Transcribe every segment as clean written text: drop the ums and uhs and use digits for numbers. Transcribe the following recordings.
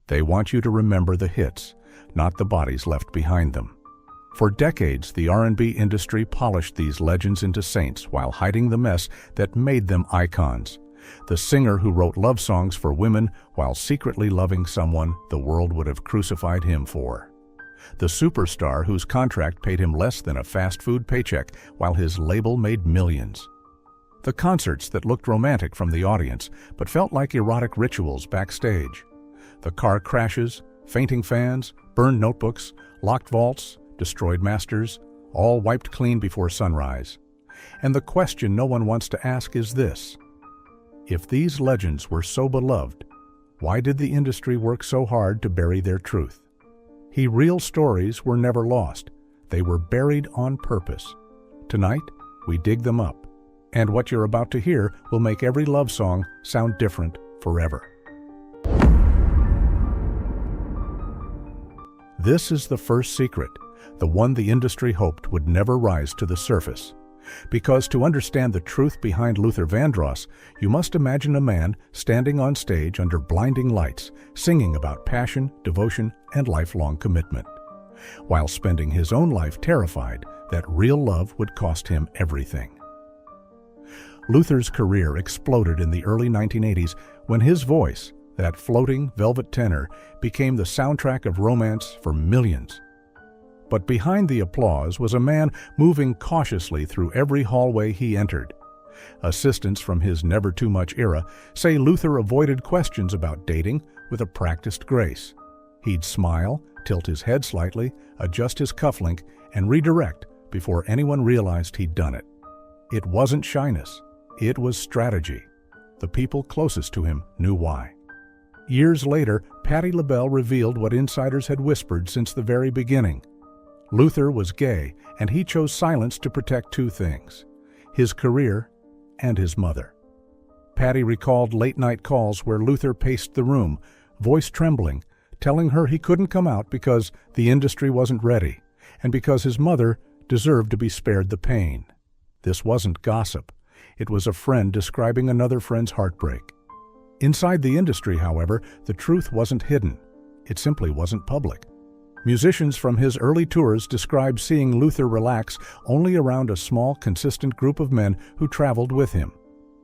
They want you to remember the hits, not the bodies left behind them. For decades, the R&B industry polished these legends into saints while hiding the mess that made them icons. The singer who wrote love songs for women while secretly loving someone the world would have crucified him for. The superstar whose contract paid him less than a fast food paycheck while his label made millions. The concerts that looked romantic from the audience but felt like erotic rituals backstage. The car crashes, fainting fans, burned notebooks, locked vaults, destroyed masters, all wiped clean before sunrise. And the question no one wants to ask is this: if these legends were so beloved, why did the industry work so hard to bury their truth? Real stories were never lost. They were buried on purpose. Tonight, we dig them up. And what you're about to hear will make every love song sound different forever. This is the first secret, the one the industry hoped would never rise to the surface. Because to understand the truth behind Luther Vandross, you must imagine a man standing on stage under blinding lights, singing about passion, devotion, and lifelong commitment, while spending his own life terrified that real love would cost him everything. Luther's career exploded in the early 1980s when his voice, that floating velvet tenor, became the soundtrack of romance for millions. But behind the applause was a man moving cautiously through every hallway he entered. Assistants from his never-too-much era say Luther avoided questions about dating with a practiced grace. He'd smile, tilt his head slightly, adjust his cufflink, and redirect before anyone realized he'd done it. It wasn't shyness. It was strategy. The people closest to him knew why. Years later, Patti LaBelle revealed what insiders had whispered since the very beginning. Luther was gay, and he chose silence to protect two things: his career and his mother. Patti recalled late-night calls where Luther paced the room, voice trembling, telling her he couldn't come out because the industry wasn't ready, and because his mother deserved to be spared the pain. This wasn't gossip. It was a friend describing another friend's heartbreak. Inside the industry, however, the truth wasn't hidden. It simply wasn't public. Musicians from his early tours described seeing Luther relax only around a small, consistent group of men who traveled with him.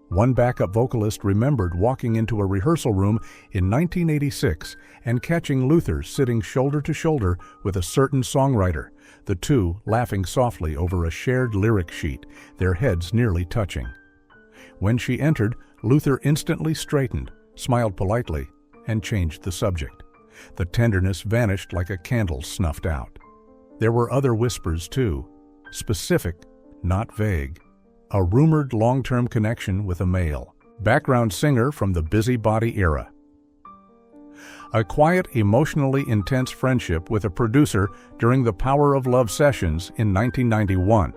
One backup vocalist remembered walking into a rehearsal room in 1986 and catching Luther sitting shoulder to shoulder with a certain songwriter, the two laughing softly over a shared lyric sheet, their heads nearly touching. When she entered, Luther instantly straightened, smiled politely, and changed the subject. The tenderness vanished like a candle snuffed out. There were other whispers, too, specific, not vague. A rumored long-term connection with a male, background singer from the Busybody era. A quiet, emotionally intense friendship with a producer during the Power of Love sessions in 1991.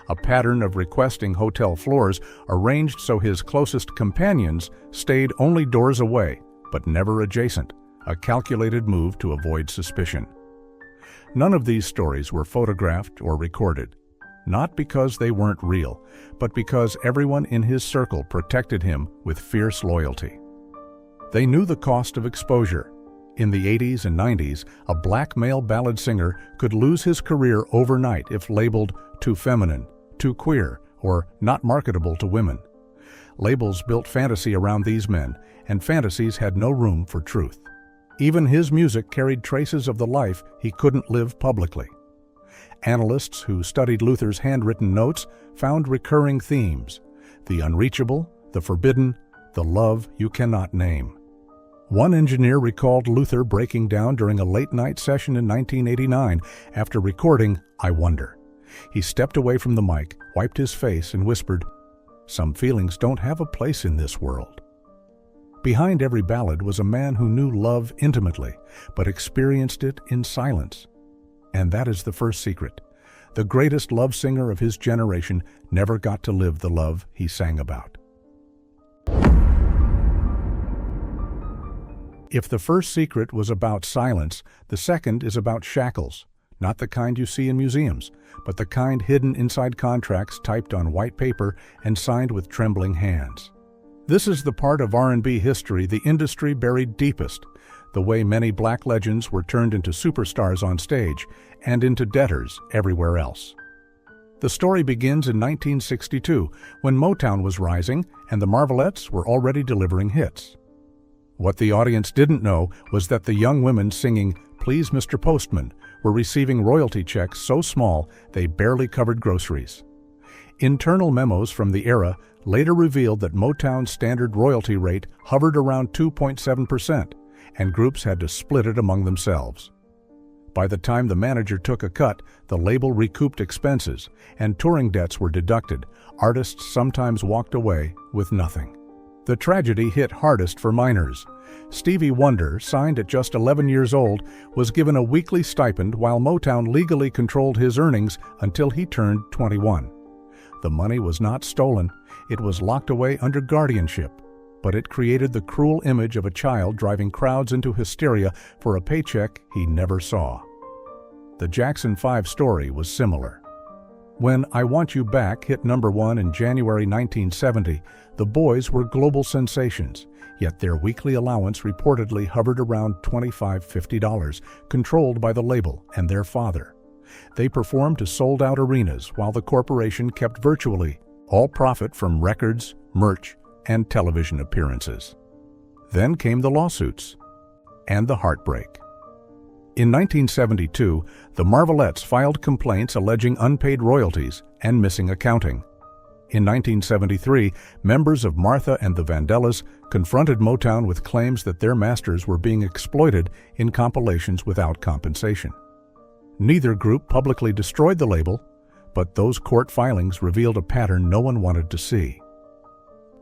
A pattern of requesting hotel floors arranged so his closest companions stayed only doors away, but never adjacent, a calculated move to avoid suspicion. None of these stories were photographed or recorded, not because they weren't real, but because everyone in his circle protected him with fierce loyalty. They knew the cost of exposure. In the 80s and 90s, a black male ballad singer could lose his career overnight if labeled too feminine, too queer, or not marketable to women. Labels built fantasy around these men, and fantasies had no room for truth. Even his music carried traces of the life he couldn't live publicly. Analysts who studied Luther's handwritten notes found recurring themes: the unreachable, the forbidden, the love you cannot name. One engineer recalled Luther breaking down during a late-night session in 1989 after recording I Wonder. He stepped away from the mic, wiped his face, and whispered, "Some feelings don't have a place in this world." Behind every ballad was a man who knew love intimately, but experienced it in silence. And that is the first secret. The greatest love singer of his generation never got to live the love he sang about. If the first secret was about silence, the second is about shackles, not the kind you see in museums, but the kind hidden inside contracts typed on white paper and signed with trembling hands. This is the part of R&B history the industry buried deepest, the way many black legends were turned into superstars on stage and into debtors everywhere else. The story begins in 1962, when Motown was rising and the Marvelettes were already delivering hits. What the audience didn't know was that the young women singing "Please Mr. Postman" were receiving royalty checks so small they barely covered groceries. Internal memos from the era later revealed that Motown's standard royalty rate hovered around 2.7%, and groups had to split it among themselves. By the time the manager took a cut, the label recouped expenses, and touring debts were deducted. Artists sometimes walked away with nothing. The tragedy hit hardest for minors. Stevie Wonder, signed at just 11 years old, was given a weekly stipend while Motown legally controlled his earnings until he turned 21. The money was not stolen, it was locked away under guardianship, but it created the cruel image of a child driving crowds into hysteria for a paycheck he never saw. The Jackson 5 story was similar. When "I Want You Back" hit #1 in January 1970, the boys were global sensations, yet their weekly allowance reportedly hovered around $25–50, controlled by the label and their father. They performed to sold-out arenas while the corporation kept virtually all profit from records, merch, and television appearances. Then came the lawsuits and the heartbreak. In 1972, the Marvelettes filed complaints alleging unpaid royalties and missing accounting. In 1973, members of Martha and the Vandellas confronted Motown with claims that their masters were being exploited in compilations without compensation. Neither group publicly destroyed the label, but those court filings revealed a pattern no one wanted to see.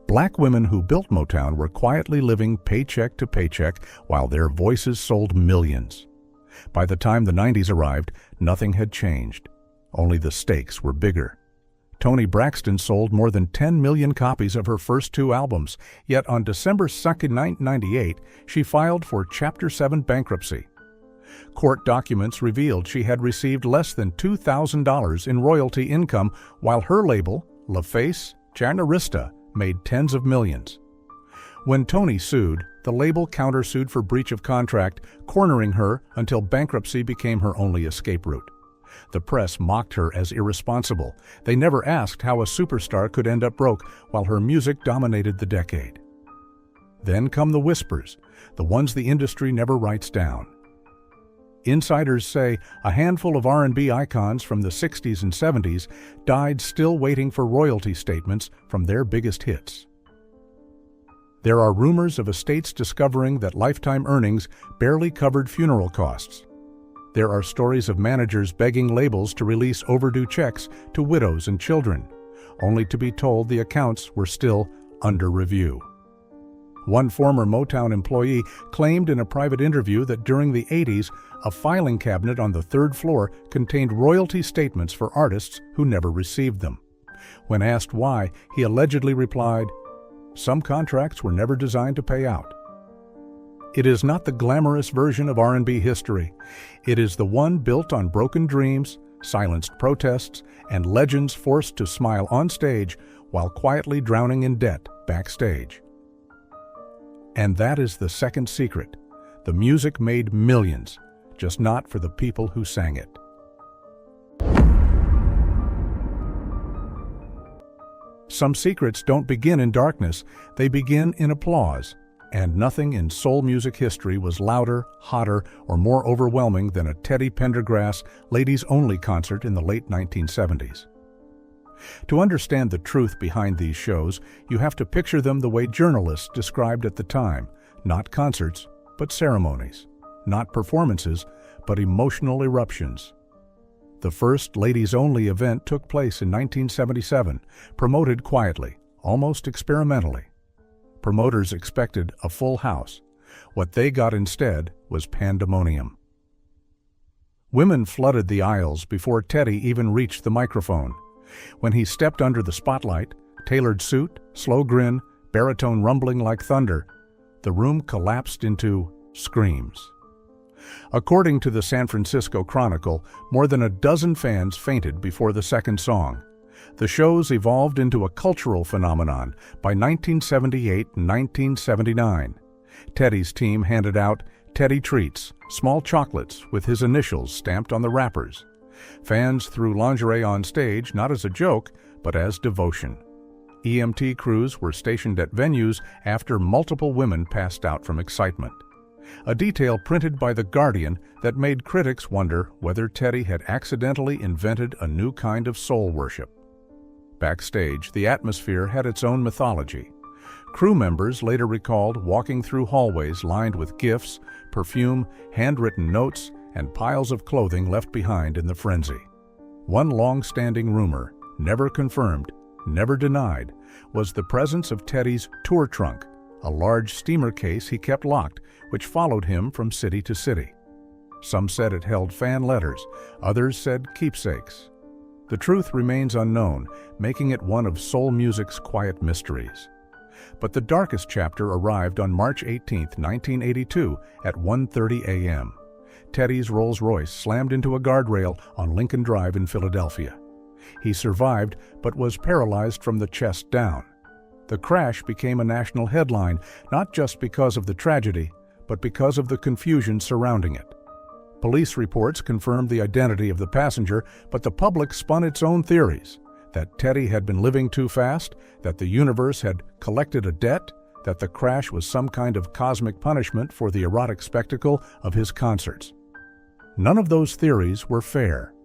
Black women who built Motown were quietly living paycheck to paycheck while their voices sold millions. By the time the 90s arrived, nothing had changed. Only the stakes were bigger. Toni Braxton sold more than 10 million copies of her first 2 albums, yet on December 2, 1998, she filed for Chapter 7 bankruptcy. Court documents revealed she had received less than $2,000 in royalty income, while her label, LaFace Charnarista, made tens of millions. When Toni sued, the label countersued for breach of contract, cornering her until bankruptcy became her only escape route. The press mocked her as irresponsible. They never asked how a superstar could end up broke while her music dominated the decade. Then come the whispers, the ones the industry never writes down. Insiders say a handful of R&B icons from the 60s and 70s died still waiting for royalty statements from their biggest hits. There are rumors of estates discovering that lifetime earnings barely covered funeral costs. There are stories of managers begging labels to release overdue checks to widows and children, only to be told the accounts were still under review. One former Motown employee claimed in a private interview that during the 80s, a filing cabinet on the 3rd floor contained royalty statements for artists who never received them. When asked why, he allegedly replied, "Some contracts were never designed to pay out." It is not the glamorous version of R&B history. It is the one built on broken dreams, silenced protests, and legends forced to smile on stage while quietly drowning in debt backstage. And that is the second secret. The music made millions, just not for the people who sang it. Some secrets don't begin in darkness, they begin in applause. And nothing in soul music history was louder, hotter, or more overwhelming than a Teddy Pendergrass ladies-only concert in the late 1970s. To understand the truth behind these shows, you have to picture them the way journalists described at the time, not concerts, but ceremonies, not performances, but emotional eruptions. The first ladies-only event took place in 1977, promoted quietly, almost experimentally. Promoters expected a full house. What they got instead was pandemonium. Women flooded the aisles before Teddy even reached the microphone. When he stepped under the spotlight, tailored suit, slow grin, baritone rumbling like thunder, the room collapsed into screams. According to the San Francisco Chronicle, more than a dozen fans fainted before the second song. The shows evolved into a cultural phenomenon by 1978 and 1979. Teddy's team handed out Teddy treats, small chocolates with his initials stamped on the wrappers. Fans threw lingerie on stage not as a joke, but as devotion. EMT crews were stationed at venues after multiple women passed out from excitement. A detail printed by The Guardian that made critics wonder whether Teddy had accidentally invented a new kind of soul worship. Backstage, the atmosphere had its own mythology. Crew members later recalled walking through hallways lined with gifts, perfume, handwritten notes, and piles of clothing left behind in the frenzy. One long-standing rumor, never confirmed, never denied, was the presence of Teddy's tour trunk, a large steamer case he kept locked, which followed him from city to city. Some said it held fan letters, others said keepsakes. The truth remains unknown, making it one of soul music's quiet mysteries. But the darkest chapter arrived on March 18, 1982, at 1:30 a.m. Teddy's Rolls-Royce slammed into a guardrail on Lincoln Drive in Philadelphia. He survived, but was paralyzed from the chest down. The crash became a national headline, not just because of the tragedy, but because of the confusion surrounding it. Police reports confirmed the identity of the passenger, but the public spun its own theories. That Teddy had been living too fast, that the universe had collected a debt, that the crash was some kind of cosmic punishment for the erotic spectacle of his concerts. None of those theories were fair,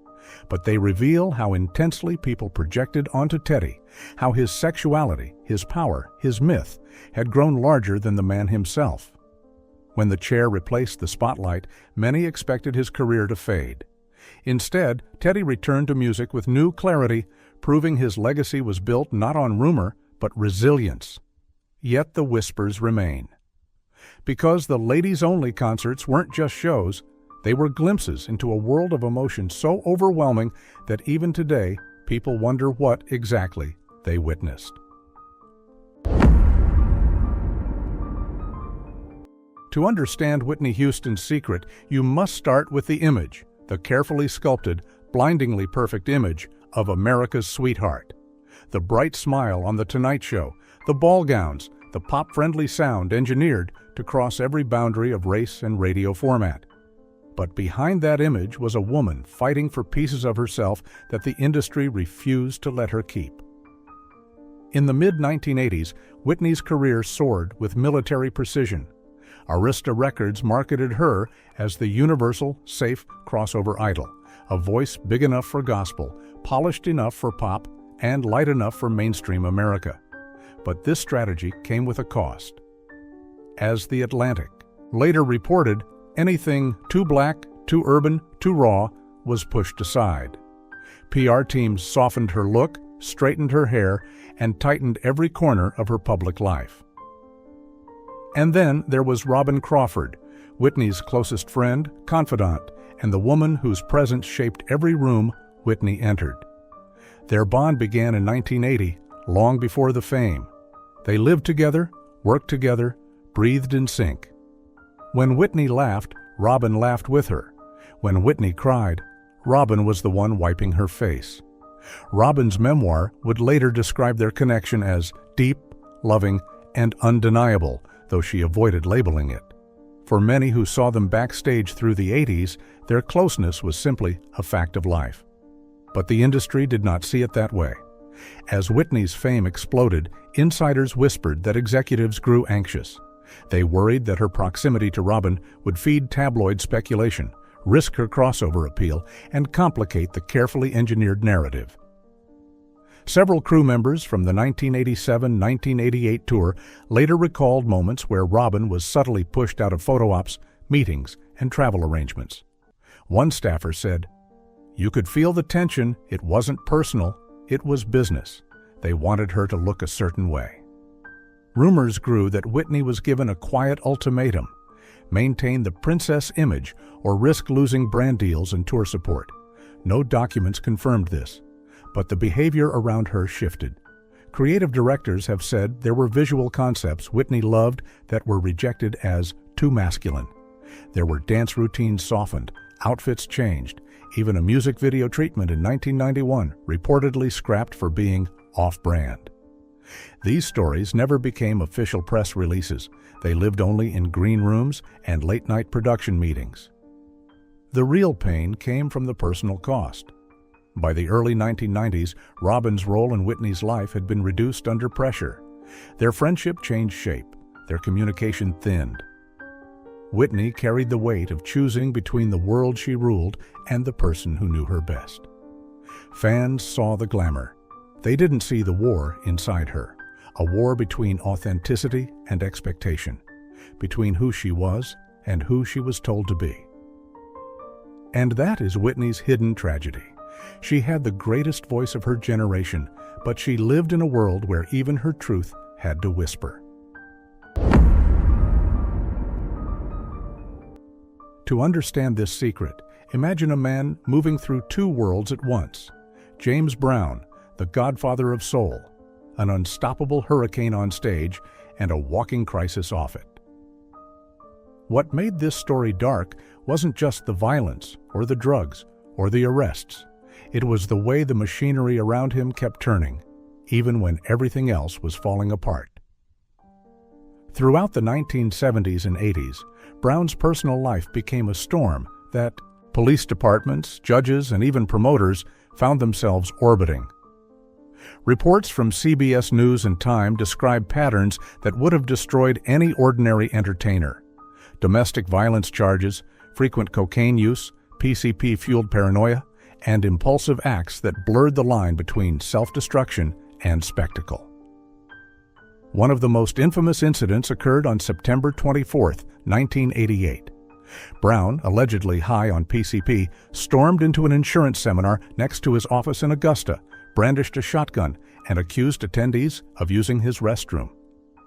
but they reveal how intensely people projected onto Teddy, how his sexuality, his power, his myth had grown larger than the man himself. When the chair replaced the spotlight, many expected his career to fade. Instead, Teddy returned to music with new clarity, proving his legacy was built not on rumor, but resilience. Yet the whispers remain. Because the ladies-only concerts weren't just shows, they were glimpses into a world of emotion so overwhelming that even today, people wonder what exactly they witnessed. To understand Whitney Houston's secret, you must start with the image, the carefully sculpted, blindingly perfect image of America's sweetheart. The bright smile on The Tonight Show, the ball gowns, the pop-friendly sound engineered to cross every boundary of race and radio format. But behind that image was a woman fighting for pieces of herself that the industry refused to let her keep. In the mid-1980s, Whitney's career soared with military precision. Arista Records marketed her as the universal, safe crossover idol, a voice big enough for gospel, polished enough for pop, and light enough for mainstream America. But this strategy came with a cost. As The Atlantic later reported, anything too black, too urban, too raw was pushed aside. PR teams softened her look, straightened her hair, and tightened every corner of her public life. And then there was Robin Crawford, Whitney's closest friend, confidant, and the woman whose presence shaped every room Whitney entered. Their bond began in 1980, long before the fame. They lived together, worked together, breathed in sync. When Whitney laughed, Robin laughed with her. When Whitney cried, Robin was the one wiping her face. Robin's memoir would later describe their connection as deep, loving, and undeniable, though she avoided labeling it. For many who saw them backstage through the 80s, their closeness was simply a fact of life. But the industry did not see it that way. As Whitney's fame exploded, insiders whispered that executives grew anxious. They worried that her proximity to Robin would feed tabloid speculation, risk her crossover appeal, and complicate the carefully engineered narrative. Several crew members from the 1987-1988 tour later recalled moments where Robin was subtly pushed out of photo ops, meetings, and travel arrangements. One staffer said, "You could feel the tension. It wasn't personal. It was business. They wanted her to look a certain way." Rumors grew that Whitney was given a quiet ultimatum: maintain the princess image or risk losing brand deals and tour support. No documents confirmed this, but the behavior around her shifted. Creative directors have said there were visual concepts Whitney loved that were rejected as too masculine. There were dance routines softened, outfits changed, even a music video treatment in 1991 reportedly scrapped for being off-brand. These stories never became official press releases. They lived only in green rooms and late-night production meetings. The real pain came from the personal cost. By the early 1990s, Robin's role in Whitney's life had been reduced under pressure. Their friendship changed shape. Their communication thinned. Whitney carried the weight of choosing between the world she ruled and the person who knew her best. Fans saw the glamour. They didn't see the war inside her, a war between authenticity and expectation, between who she was and who she was told to be. And that is Whitney's hidden tragedy. She had the greatest voice of her generation, but she lived in a world where even her truth had to whisper. To understand this secret, imagine a man moving through two worlds at once. James Brown, the godfather of soul, an unstoppable hurricane on stage, and a walking crisis off it. What made this story dark wasn't just the violence, or the drugs, or the arrests. It was the way the machinery around him kept turning, even when everything else was falling apart. Throughout the 1970s and 80s, Brown's personal life became a storm that police departments, judges, and even promoters found themselves orbiting. Reports from CBS News and Time describe patterns that would have destroyed any ordinary entertainer. Domestic violence charges, frequent cocaine use, PCP-fueled paranoia, and impulsive acts that blurred the line between self-destruction and spectacle. One of the most infamous incidents occurred on September 24, 1988. Brown, allegedly high on PCP, stormed into an insurance seminar next to his office in Augusta, brandished a shotgun, and accused attendees of using his restroom.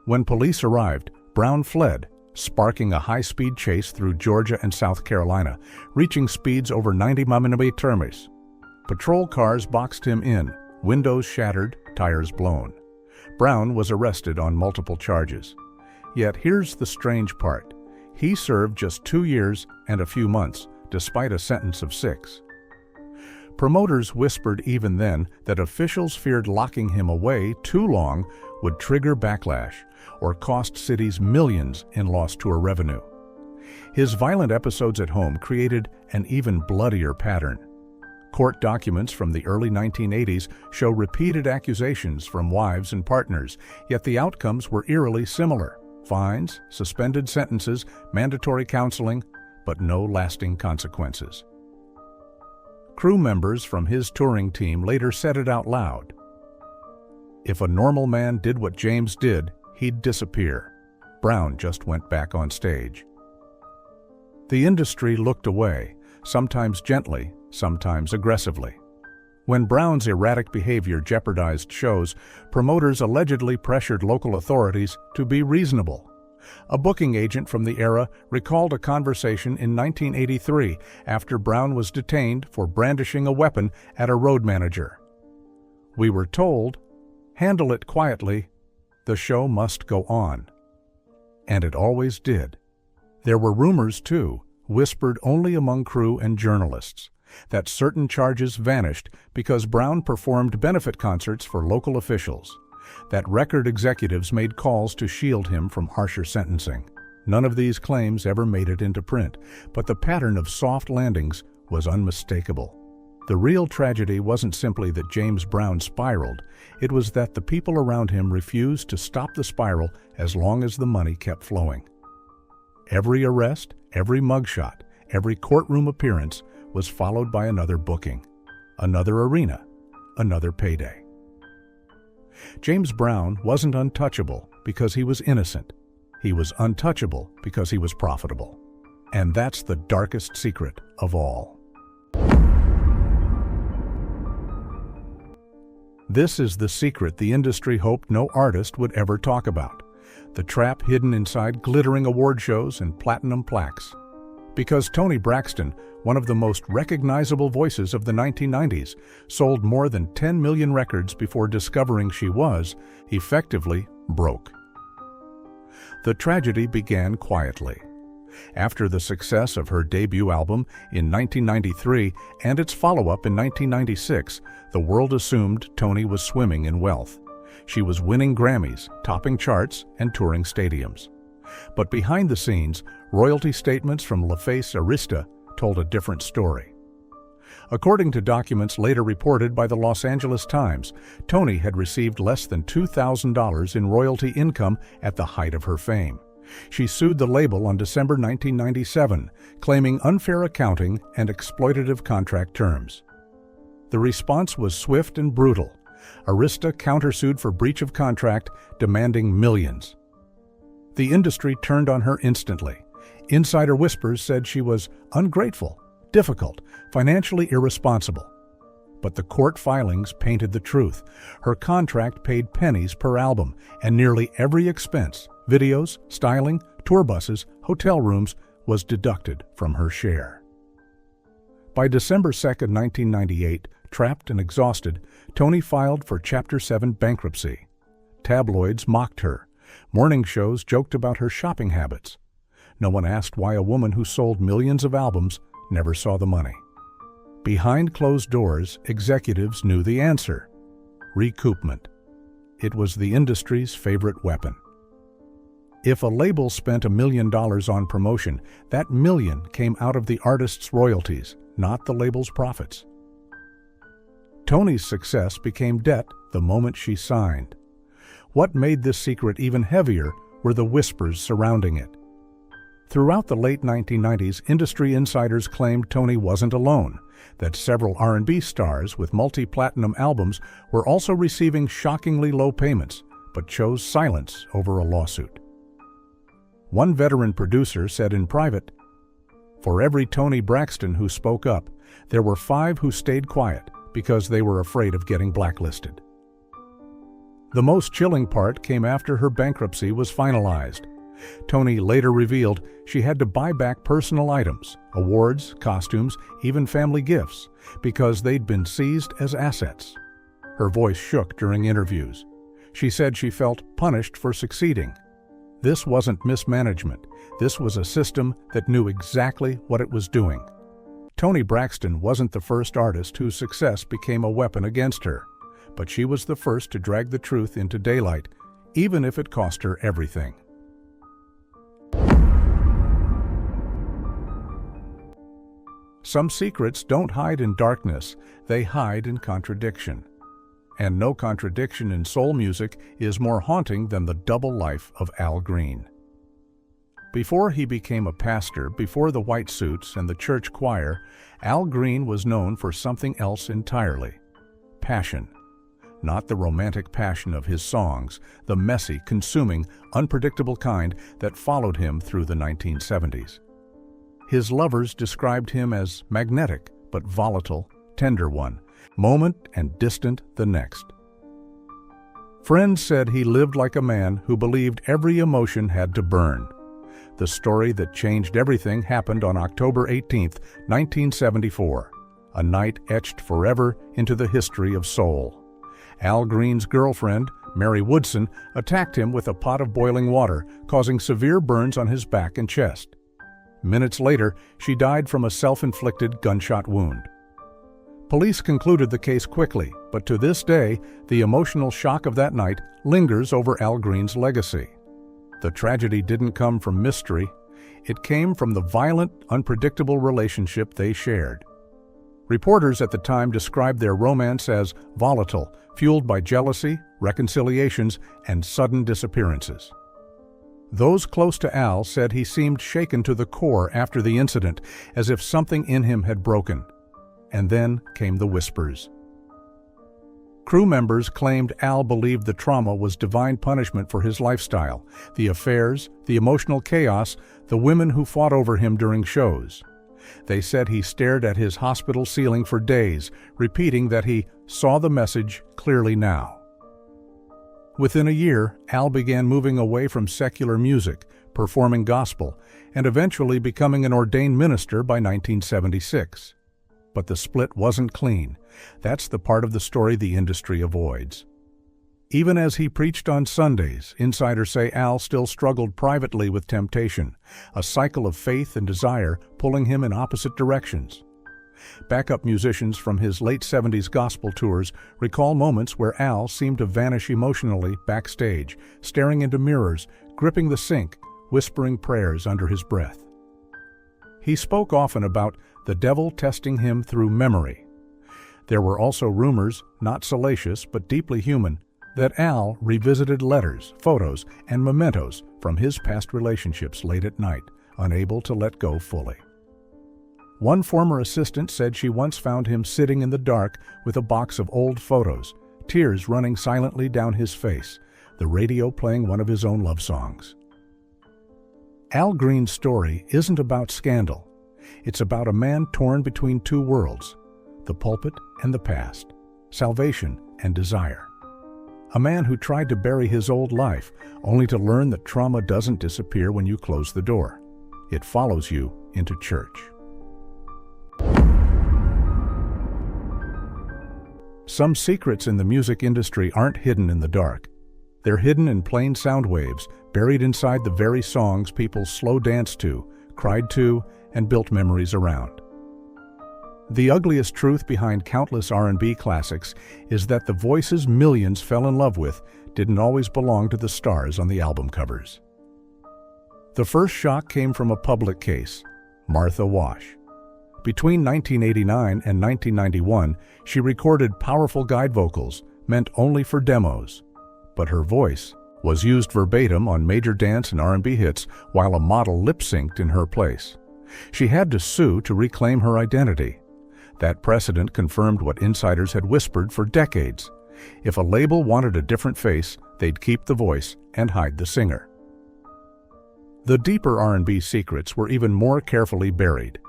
When police arrived, Brown fled, sparking a high-speed chase through Georgia and South Carolina, reaching speeds over 90 mph. Patrol cars boxed him in, windows shattered, tires blown. Brown was arrested on multiple charges. Yet here's the strange part. He served just 2 years and a few months, despite a sentence of 6. Promoters whispered even then that officials feared locking him away too long would trigger backlash or cost cities millions in lost tour revenue. His violent episodes at home created an even bloodier pattern. Court documents from the early 1980s show repeated accusations from wives and partners, yet the outcomes were eerily similar: fines, suspended sentences, mandatory counseling, but no lasting consequences. Crew members from his touring team later said it out loud. If a normal man did what James did, he'd disappear. Brown just went back on stage. The industry looked away, sometimes gently, sometimes aggressively. When Brown's erratic behavior jeopardized shows, promoters allegedly pressured local authorities to be reasonable. A booking agent from the era recalled a conversation in 1983 after Brown was detained for brandishing a weapon at a road manager. "We were told, handle it quietly, the show must go on." And it always did. There were rumors, too, whispered only among crew and journalists, that certain charges vanished because Brown performed benefit concerts for local officials, that record executives made calls to shield him from harsher sentencing. None of these claims ever made it into print, but the pattern of soft landings was unmistakable. The real tragedy wasn't simply that James Brown spiraled, it was that the people around him refused to stop the spiral as long as the money kept flowing. Every arrest, every mugshot, every courtroom appearance was followed by another booking, another arena, another payday. James Brown wasn't untouchable because he was innocent. He was untouchable because he was profitable. And that's the darkest secret of all. This is the secret the industry hoped no artist would ever talk about. The trap hidden inside glittering award shows and platinum plaques. Because Toni Braxton, one of the most recognizable voices of the 1990s, sold more than 10 million records before discovering she was, effectively, broke. The tragedy began quietly. After the success of her debut album in 1993 and its follow-up in 1996, the world assumed Toni was swimming in wealth. She was winning Grammys, topping charts, and touring stadiums. But behind the scenes, royalty statements from LaFace Arista told a different story. According to documents later reported by the Los Angeles Times, Toni had received less than $2,000 in royalty income at the height of her fame. She sued the label on December 1997, claiming unfair accounting and exploitative contract terms. The response was swift and brutal. Arista countersued for breach of contract, demanding millions. The industry turned on her instantly. Insider whispers said she was ungrateful, difficult, financially irresponsible. But the court filings painted the truth. Her contract paid pennies per album, and nearly every expense, videos, styling, tour buses, hotel rooms, was deducted from her share. By December 2, 1998, trapped and exhausted, Toni filed for Chapter 7 bankruptcy. Tabloids mocked her. Morning shows joked about her shopping habits. No one asked why a woman who sold millions of albums never saw the money. Behind closed doors, executives knew the answer: recoupment. It was the industry's favorite weapon. If a label spent $1 million on promotion, that million came out of the artist's royalties, not the label's profits. Toni's success became debt the moment she signed. What made this secret even heavier were the whispers surrounding it. Throughout the late 1990s, industry insiders claimed Toni wasn't alone, that several R&B stars with multi-platinum albums were also receiving shockingly low payments, but chose silence over a lawsuit. One veteran producer said in private, "For every Toni Braxton who spoke up, there were 5 who stayed quiet because they were afraid of getting blacklisted." The most chilling part came after her bankruptcy was finalized. Toni later revealed she had to buy back personal items, awards, costumes, even family gifts, because they'd been seized as assets. Her voice shook during interviews. She said she felt punished for succeeding. This wasn't mismanagement. This was a system that knew exactly what it was doing. Toni Braxton wasn't the first artist whose success became a weapon against her, but she was the first to drag the truth into daylight, even if it cost her everything. Some secrets don't hide in darkness, they hide in contradiction. And no contradiction in soul music is more haunting than the double life of Al Green. Before he became a pastor, before the white suits and the church choir, Al Green was known for something else entirely: passion. Not the romantic passion of his songs, the messy, consuming, unpredictable kind that followed him through the 1970s. His lovers described him as magnetic, but volatile, tender one, moment and distant the next. Friends said he lived like a man who believed every emotion had to burn. The story that changed everything happened on October 18, 1974, a night etched forever into the history of soul. Al Green's girlfriend, Mary Woodson, attacked him with a pot of boiling water, causing severe burns on his back and chest. Minutes later, she died from a self-inflicted gunshot wound. Police concluded the case quickly, but to this day, the emotional shock of that night lingers over Al Green's legacy. The tragedy didn't come from mystery. It came from the violent, unpredictable relationship they shared. Reporters at the time described their romance as volatile, fueled by jealousy, reconciliations, and sudden disappearances. Those close to Al said he seemed shaken to the core after the incident, as if something in him had broken. And then came the whispers. Crew members claimed Al believed the trauma was divine punishment for his lifestyle, the affairs, the emotional chaos, the women who fought over him during shows. They said he stared at his hospital ceiling for days, repeating that he saw the message clearly now. Within a year, Al began moving away from secular music, performing gospel, and eventually becoming an ordained minister by 1976. But the split wasn't clean. That's the part of the story the industry avoids. Even as he preached on Sundays, insiders say Al still struggled privately with temptation, a cycle of faith and desire pulling him in opposite directions. Backup musicians from his late 70s gospel tours recall moments where Al seemed to vanish emotionally backstage, staring into mirrors, gripping the sink, whispering prayers under his breath. He spoke often about the devil testing him through memory. There were also rumors, not salacious but deeply human, that Al revisited letters, photos, and mementos from his past relationships late at night, unable to let go fully. One former assistant said she once found him sitting in the dark with a box of old photos, tears running silently down his face, the radio playing one of his own love songs. Al Green's story isn't about scandal. It's about a man torn between two worlds, the pulpit and the past, salvation and desire. A man who tried to bury his old life, only to learn that trauma doesn't disappear when you close the door. It follows you into church. Some secrets in the music industry aren't hidden in the dark. They're hidden in plain sound waves, buried inside the very songs people slow danced to, cried to, and built memories around. The ugliest truth behind countless R&B classics is that the voices millions fell in love with didn't always belong to the stars on the album covers. The first shock came from a public case, Martha Wash. Between 1989 and 1991, she recorded powerful guide vocals meant only for demos, but her voice was used verbatim on major dance and R&B hits while a model lip-synced in her place. She had to sue to reclaim her identity. That precedent confirmed what insiders had whispered for decades. If a label wanted a different face, they'd keep the voice and hide the singer. The deeper R&B secrets were even more carefully buried.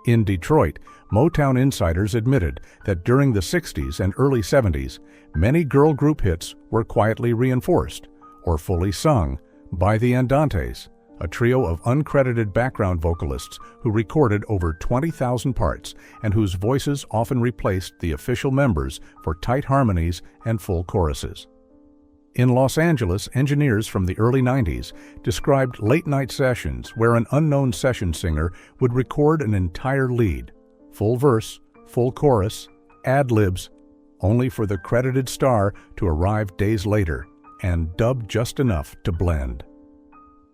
In Detroit, Motown insiders admitted that during the 60s and early 70s, many girl group hits were quietly reinforced, or fully sung, by the Andantes, a trio of uncredited background vocalists who recorded over 20,000 parts and whose voices often replaced the official members for tight harmonies and full choruses. In Los Angeles, engineers from the early 90s described late-night sessions where an unknown session singer would record an entire lead, full verse, full chorus, ad-libs, only for the credited star to arrive days later and dub just enough to blend.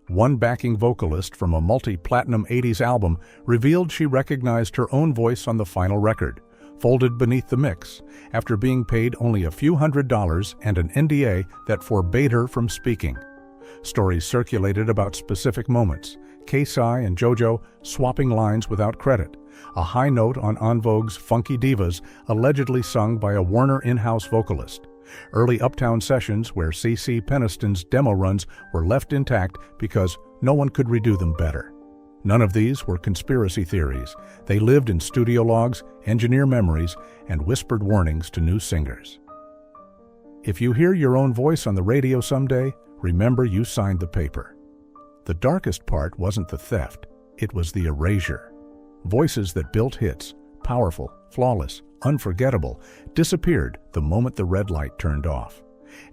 One backing vocalist from a multi-platinum 80s album revealed she recognized her own voice on the final record, folded beneath the mix, after being paid only a few $100s and an NDA that forbade her from speaking. Stories circulated about specific moments, K-Ci and JoJo swapping lines without credit, a high note on En Vogue's Funky Divas allegedly sung by a Warner in-house vocalist, early Uptown sessions where CeCe Peniston's demo runs were left intact because no one could redo them better. None of these were conspiracy theories. They lived in studio logs, engineer memories, and whispered warnings to new singers. If you hear your own voice on the radio someday, remember you signed the paper. The darkest part wasn't the theft, it was the erasure. Voices that built hits, powerful, flawless, unforgettable, disappeared the moment the red light turned off.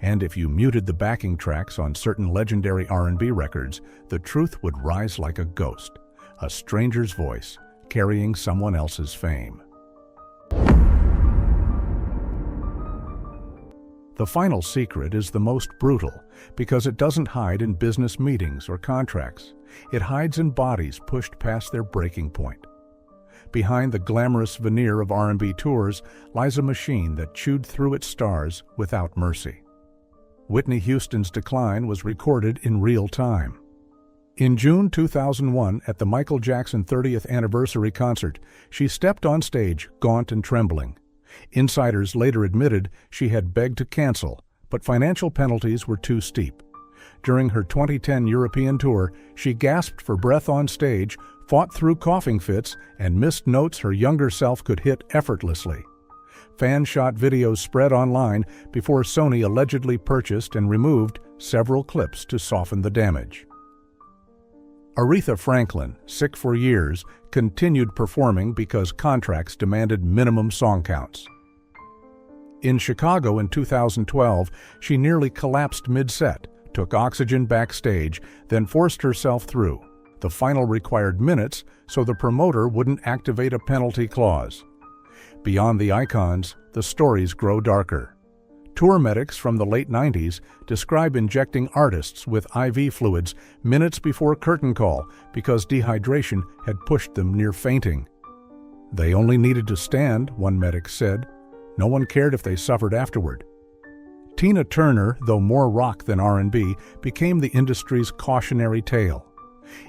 And if you muted the backing tracks on certain legendary R&B records, the truth would rise like a ghost, a stranger's voice carrying someone else's fame. The final secret is the most brutal because it doesn't hide in business meetings or contracts. It hides in bodies pushed past their breaking point. Behind the glamorous veneer of R&B tours lies a machine that chewed through its stars without mercy. Whitney Houston's decline was recorded in real time. In June 2001, at the Michael Jackson 30th anniversary concert, she stepped on stage, gaunt and trembling. Insiders later admitted she had begged to cancel, but financial penalties were too steep. During her 2010 European tour, she gasped for breath on stage, fought through coughing fits, and missed notes her younger self could hit effortlessly. Fan-shot videos spread online before Sony allegedly purchased and removed several clips to soften the damage. Aretha Franklin, sick for years, continued performing because contracts demanded minimum song counts. In Chicago in 2012, she nearly collapsed mid-set, took oxygen backstage, then forced herself through. the final required minutes so the promoter wouldn't activate a penalty clause. Beyond the icons, the stories grow darker. Tour medics from the late 90s describe injecting artists with IV fluids minutes before curtain call because dehydration had pushed them near fainting. They only needed to stand, one medic said. No one cared if they suffered afterward. Tina Turner, though more rock than R&B, became the industry's cautionary tale.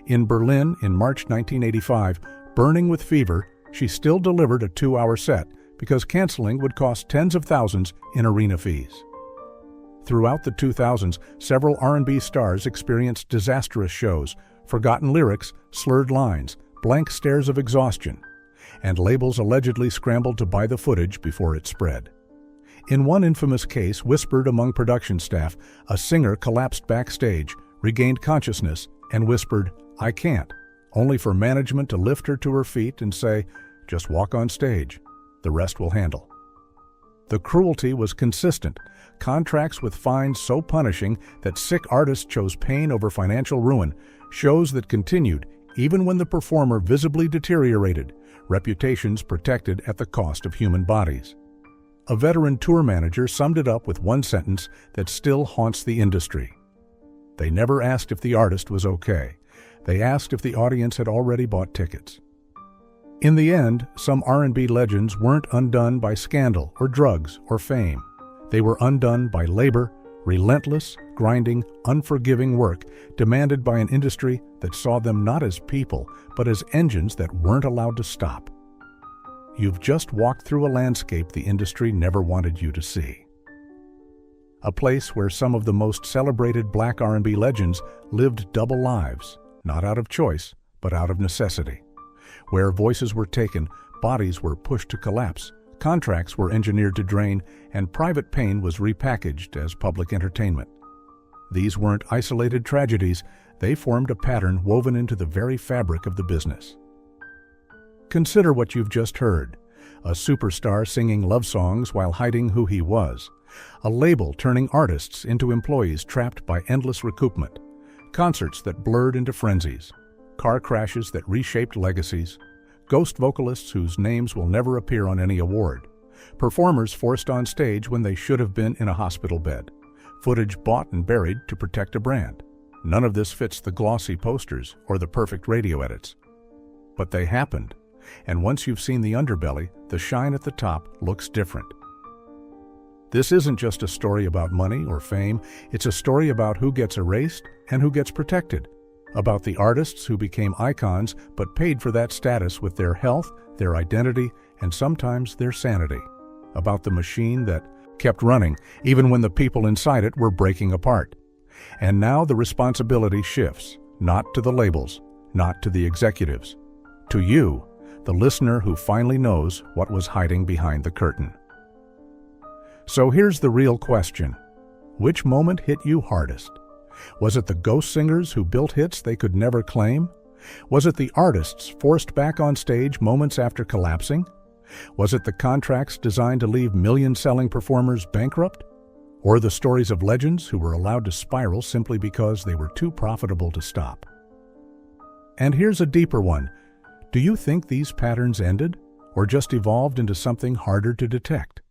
In Berlin in March 1985, burning with fever, she still delivered a 2-hour set because canceling would cost tens of thousands in arena fees. Throughout the 2000s, several R&B stars experienced disastrous shows, forgotten lyrics, slurred lines, blank stares of exhaustion, and labels allegedly scrambled to buy the footage before it spread. In one infamous case whispered among production staff, a singer collapsed backstage, regained consciousness, and whispered, "I can't," only for management to lift her to her feet and say, "Just walk on stage. The rest will handle." The cruelty was consistent, contracts with fines so punishing that sick artists chose pain over financial ruin, shows that continued even when the performer visibly deteriorated, reputations protected at the cost of human bodies. A veteran tour manager summed it up with one sentence that still haunts the industry. They never asked if the artist was okay. They asked if the audience had already bought tickets. In the end, some R&B legends weren't undone by scandal or drugs or fame. They were undone by labor, relentless, grinding, unforgiving work demanded by an industry that saw them not as people, but as engines that weren't allowed to stop. You've just walked through a landscape the industry never wanted you to see. A place where some of the most celebrated Black R&B legends lived double lives, not out of choice, but out of necessity. Where voices were taken, bodies were pushed to collapse, contracts were engineered to drain, and private pain was repackaged as public entertainment. These weren't isolated tragedies, they formed a pattern woven into the very fabric of the business. Consider what you've just heard. A superstar singing love songs while hiding who he was. A label turning artists into employees trapped by endless recoupment. Concerts that blurred into frenzies. Car crashes that reshaped legacies. Ghost vocalists whose names will never appear on any award. Performers forced on stage when they should have been in a hospital bed. Footage bought and buried to protect a brand. None of this fits the glossy posters or the perfect radio edits. But they happened. And once you've seen the underbelly, the shine at the top looks different. This isn't just a story about money or fame, it's a story about who gets erased and who gets protected, about the artists who became icons but paid for that status with their health, their identity, and sometimes their sanity, about the machine that kept running even when the people inside it were breaking apart. And now the responsibility shifts, not to the labels, not to the executives, to you, the listener who finally knows what was hiding behind the curtain. So here's the real question. Which moment hit you hardest? Was it the ghost singers who built hits they could never claim? Was it the artists forced back on stage moments after collapsing? Was it the contracts designed to leave million-selling performers bankrupt? Or the stories of legends who were allowed to spiral simply because they were too profitable to stop? And here's a deeper one. Do you think these patterns ended, or just evolved into something harder to detect?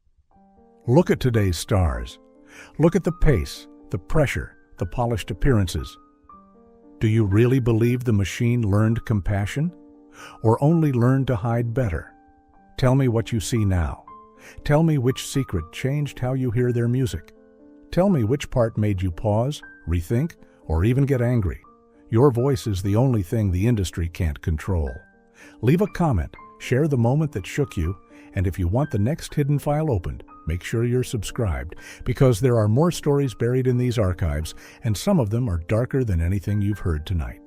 Look at today's stars. Look at the pace, the pressure, the polished appearances. Do you really believe the machine learned compassion, or only learned to hide better? Tell me what you see now. Tell me which secret changed how you hear their music. Tell me which part made you pause, rethink, or even get angry. Your voice is the only thing the industry can't control. Leave a comment, share the moment that shook you, and if you want the next hidden file opened, make sure you're subscribed, because there are more stories buried in these archives, and some of them are darker than anything you've heard tonight.